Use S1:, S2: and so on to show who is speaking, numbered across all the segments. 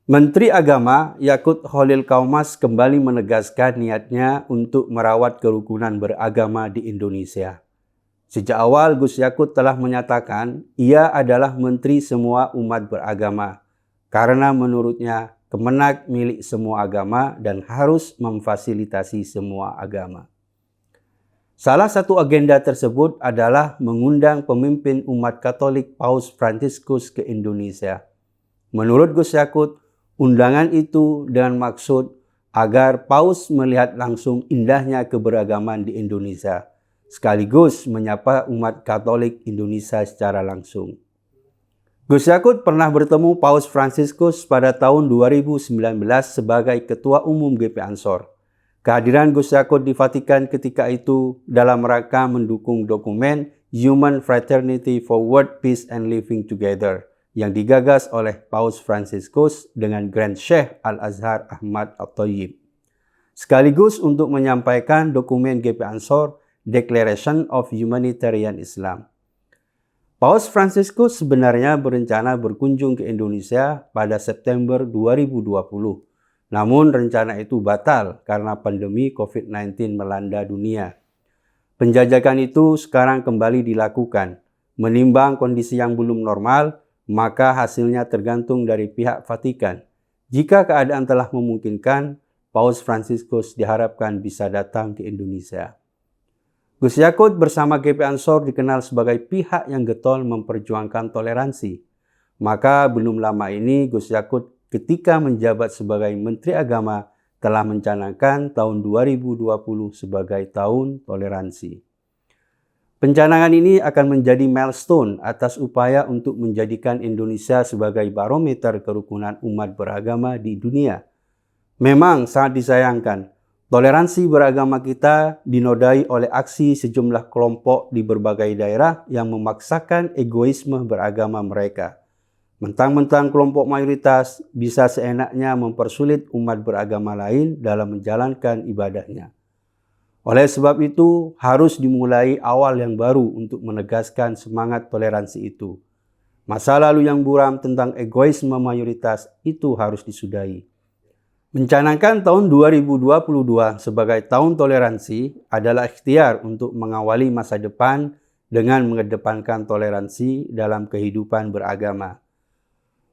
S1: Menteri Agama Yakut Khalil Qaumas kembali menegaskan niatnya untuk merawat kerukunan beragama di Indonesia. Sejak awal Gus Yakut telah menyatakan ia adalah menteri semua umat beragama karena menurutnya Kemenak milik semua agama dan harus memfasilitasi semua agama. Salah satu agenda tersebut adalah mengundang pemimpin umat Katolik Paus Fransiskus ke Indonesia. Menurut Gus Yakut, undangan itu dengan maksud agar Paus melihat langsung indahnya keberagaman di Indonesia, sekaligus menyapa umat Katolik Indonesia secara langsung. Gus Yakut pernah bertemu Paus Fransiskus pada tahun 2019 sebagai Ketua Umum GP Ansor. Kehadiran Gus Yakut di Vatikan ketika itu dalam rangka mendukung dokumen Human Fraternity for World Peace and Living Together yang digagas oleh Paus Fransiskus dengan Grand Sheikh Al-Azhar Ahmad At-Thayyib. Sekaligus untuk menyampaikan dokumen GP Ansor Declaration of Humanitarian Islam. Paus Fransiskus sebenarnya berencana berkunjung ke Indonesia pada September 2020. Namun rencana itu batal karena pandemi COVID-19 melanda dunia. Penjajakan itu sekarang kembali dilakukan. Menimbang kondisi yang belum normal, maka hasilnya tergantung dari pihak Vatikan. Jika keadaan telah memungkinkan, Paus Fransiskus diharapkan bisa datang ke Indonesia. Gus Yakut bersama GP Ansor dikenal sebagai pihak yang getol memperjuangkan toleransi. Maka belum lama ini Gus Yakut ketika menjabat sebagai Menteri Agama telah mencanangkan tahun 2020 sebagai tahun toleransi. Pencanangan ini akan menjadi milestone atas upaya untuk menjadikan Indonesia sebagai barometer kerukunan umat beragama di dunia. Memang sangat disayangkan, toleransi beragama kita dinodai oleh aksi sejumlah kelompok di berbagai daerah yang memaksakan egoisme beragama mereka. Mentang-mentang kelompok mayoritas bisa seenaknya mempersulit umat beragama lain dalam menjalankan ibadahnya. Oleh sebab itu, harus dimulai awal yang baru untuk menegaskan semangat toleransi itu. Masa lalu yang buram tentang egoisme mayoritas itu harus disudahi. Mencanangkan tahun 2022 sebagai tahun toleransi adalah ikhtiar untuk mengawali masa depan dengan mengedepankan toleransi dalam kehidupan beragama.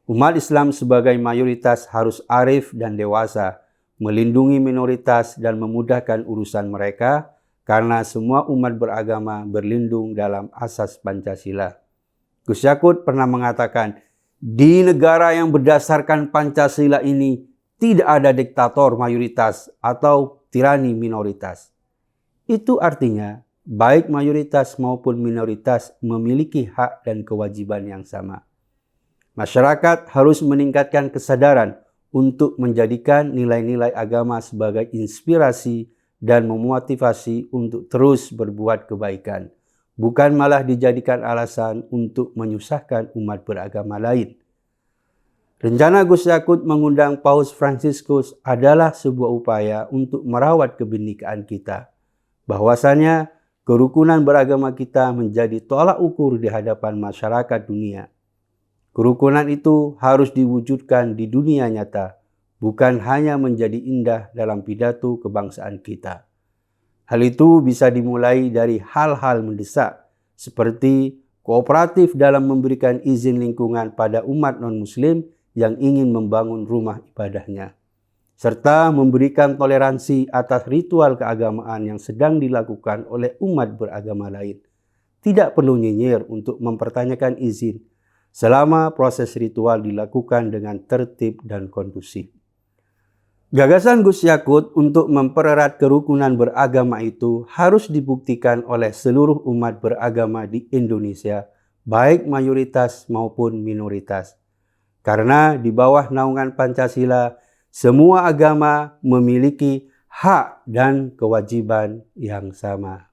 S1: Umat Islam sebagai mayoritas harus arif dan dewasa, melindungi minoritas dan memudahkan urusan mereka karena semua umat beragama berlindung dalam asas Pancasila. Gus Yakut pernah mengatakan, di negara yang berdasarkan Pancasila ini tidak ada diktator mayoritas atau tirani minoritas. Itu artinya baik mayoritas maupun minoritas memiliki hak dan kewajiban yang sama. Masyarakat harus meningkatkan kesadaran untuk menjadikan nilai-nilai agama sebagai inspirasi dan memotivasi untuk terus berbuat kebaikan, bukan malah dijadikan alasan untuk menyusahkan umat beragama lain. Rencana Gus Yakut mengundang Paus Fransiskus adalah sebuah upaya untuk merawat kebinekaan kita, bahwasanya kerukunan beragama kita menjadi tolak ukur di hadapan masyarakat dunia. Kerukunan itu harus diwujudkan di dunia nyata, bukan hanya menjadi indah dalam pidato kebangsaan kita. Hal itu bisa dimulai dari hal-hal mendesak, seperti kooperatif dalam memberikan izin lingkungan pada umat non-muslim yang ingin membangun rumah ibadahnya, serta memberikan toleransi atas ritual keagamaan yang sedang dilakukan oleh umat beragama lain. Tidak perlu nyinyir untuk mempertanyakan izin, selama proses ritual dilakukan dengan tertib dan kondusif. Gagasan Gus Yakut untuk mempererat kerukunan beragama itu harus dibuktikan oleh seluruh umat beragama di Indonesia, baik mayoritas maupun minoritas. Karena di bawah naungan Pancasila, semua agama memiliki hak dan kewajiban yang sama.